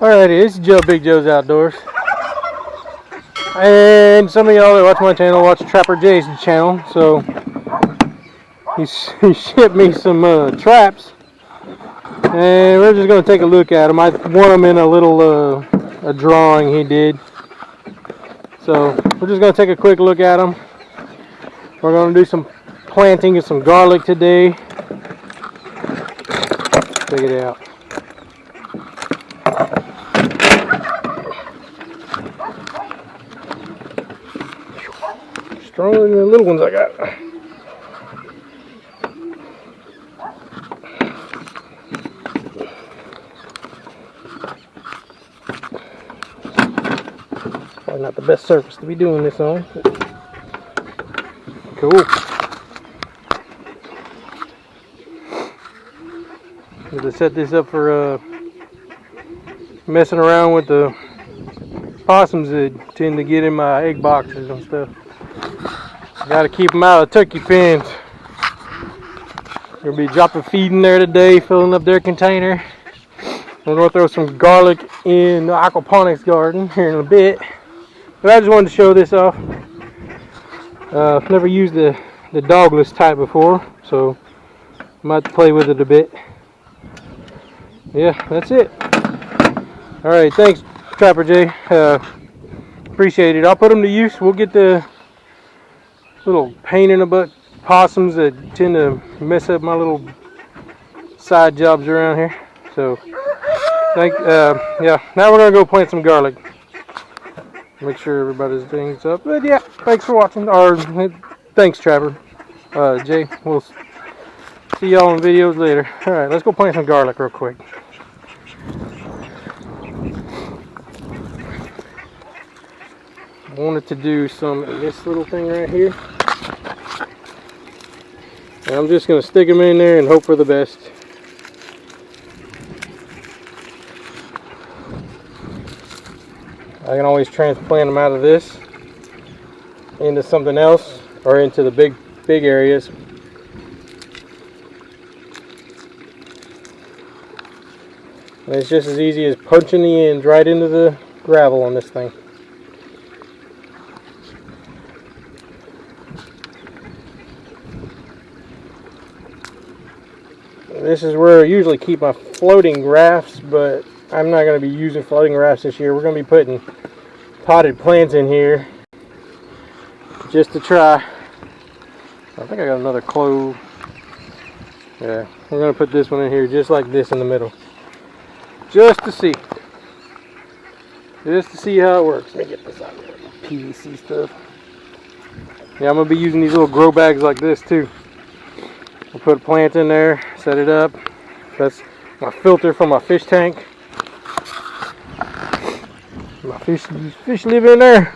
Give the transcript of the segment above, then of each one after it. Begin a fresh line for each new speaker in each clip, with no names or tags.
Alrighty, this is Joe, Big Joe's Outdoors. And some of y'all that watch my channel watch Trapper Jay's channel. So he shipped me some traps. And we're just going to take a look at them. I won them in a little a drawing he did. So we're just going to take a quick look at them. We're going to do some planting of some garlic today. Check it out. Stronger than the little ones I got. Probably not the best surface to be doing this on. Cool. I'm going to set this up for messing around with the possums that tend to get in my egg boxes and stuff. Got to keep them out of turkey pens. Gonna be dropping feed in there today, filling up their container. I'm gonna throw some garlic in the aquaponics garden here in a bit. But I just wanted to show this off. I've never used the dogless type before, so I might play with it a bit. Yeah, that's it. Alright, thanks Trapper Jay. Appreciate it. I'll put them to use. We'll get the little pain in the butt possums that tend to mess up my little side jobs around here. So, yeah, now we're gonna go plant some garlic. Make sure everybody's things up. But yeah, thanks for watching. Or thanks, Trapper Jay. We'll see y'all in videos later. All right, let's go plant some garlic real quick. I wanted to do some of this little thing right here. And I'm just going to stick them in there and hope for the best. I can always transplant them out of this into something else or into the big areas. And it's just as easy as punching the ends right into the gravel on this thing. This is where I usually keep my floating rafts, but I'm not going to be using floating rafts this year. We're going to be putting potted plants in here just to try. I think I got another clove. Yeah, we're going to put this one in here just like this in the middle. Just to see. Just to see how it works. Let me get this out of there. PVC stuff. Yeah, I'm going to be using these little grow bags like this too. I'll put a plant in there, set it up. That's my filter for my fish tank. My fish live in there.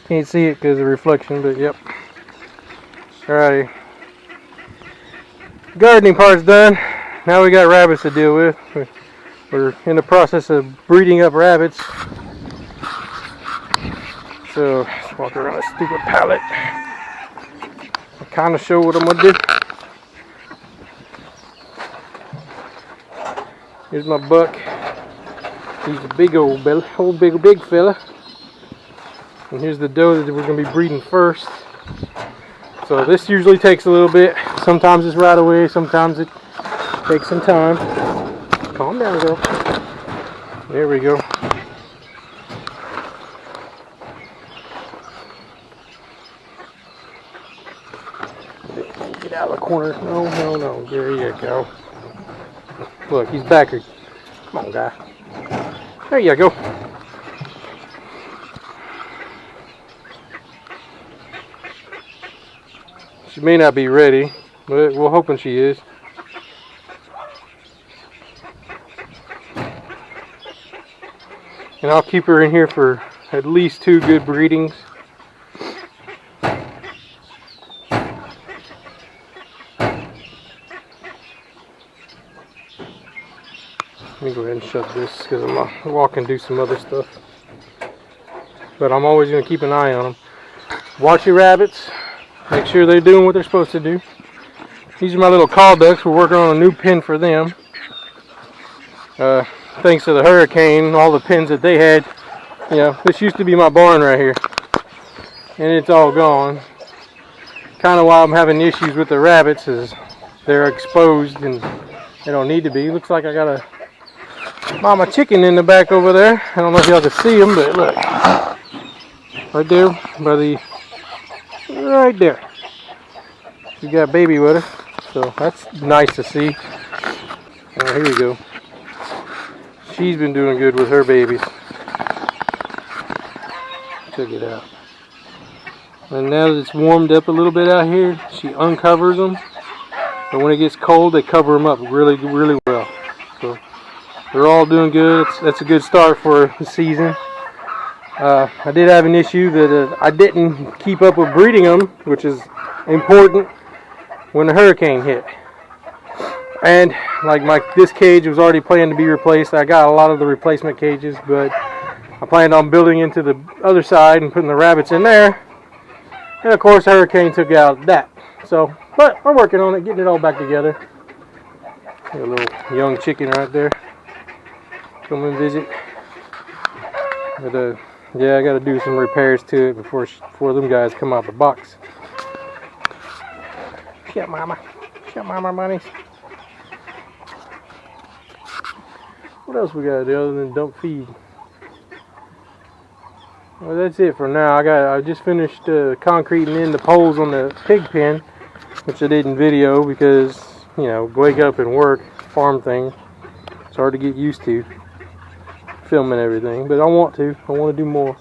Can't see it because of the reflection, but yep. Alrighty. Gardening part's done. Now we got rabbits to deal with. We're in the process of breeding up rabbits. So let's walk around this stupid pallet. I'll kind of show what I'm gonna do. Here's my buck. He's a big old belly, big fella. And here's the doe that we're going to be breeding first. So this usually takes a little bit. Sometimes it's right away, sometimes it takes some time. Calm down, girl. There we go. Get out of the corner. No. There you go. Look, he's back here. Come on, guy. There you go. She may not be ready, but we're hoping she is. And I'll keep her in here for at least 2 good breedings. Let me go ahead and shut this because I'm going to walk and do some other stuff. But I'm always going to keep an eye on them. Watch your rabbits. Make sure they're doing what they're supposed to do. These are my little call ducks. We're working on a new pen for them. thanks to the hurricane, all the pens that they had, you know, this used to be my barn right here, and it's all gone. Kind of why I'm having issues with the rabbits is they're exposed and they don't need to be. Looks like I got a mama chicken in the back over there. I don't know if y'all can see them, but look, right there by the, right there. She got baby with her, so that's nice to see. Here we go. She's been doing good with her babies. Check it out. And now that it's warmed up a little bit out here, she uncovers them. But when it gets cold, they cover them up really, really well. So they're all doing good. That's a good start for the season. I did have an issue that I didn't keep up with breeding them, which is important when the hurricane hit. And like this cage was already planned to be replaced. I got a lot of the replacement cages, but I planned on building into the other side and putting the rabbits in there. And of course, the hurricane took out that. So, but we're working on it, getting it all back together. Got a little young chicken right there. Come and visit. But yeah, I got to do some repairs to it before them guys come out the box. Shut mama. Shut mama bunnies. What else we got to do other than dump feed? Well, that's it for now. I just finished concreting in the poles on the pig pen, which I didn't video because, you know, wake up and work, farm thing. It's hard to get used to filming everything, but I want to do more.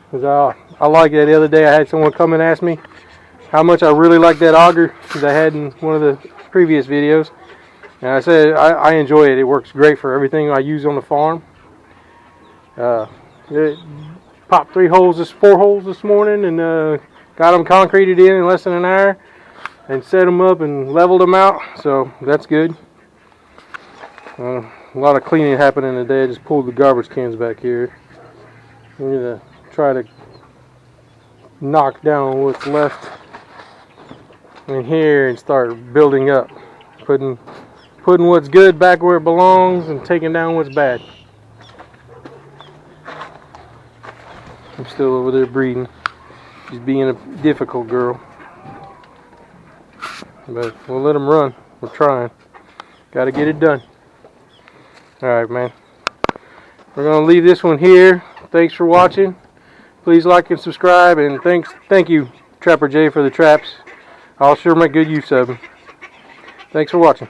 Because I like that. The other day I had someone come and ask me how much I really like that auger that I had in one of the previous videos. And I said I enjoy it. It works great for everything I use on the farm. It popped 4 holes this morning and got them concreted in less than an hour and set them up and leveled them out, so that's good. A lot of cleaning happening today. I just pulled the garbage cans back here. I'm going to try to knock down what's left in here and start building up, putting what's good back where it belongs and taking down what's bad. I'm still over there breeding. She's being a difficult girl. But we'll let them run. We're trying. Got to get it done. Alright, man. We're going to leave this one here. Thanks for watching. Please like and subscribe. And thank you, Trapper J, for the traps. I'll sure make good use of them. Thanks for watching.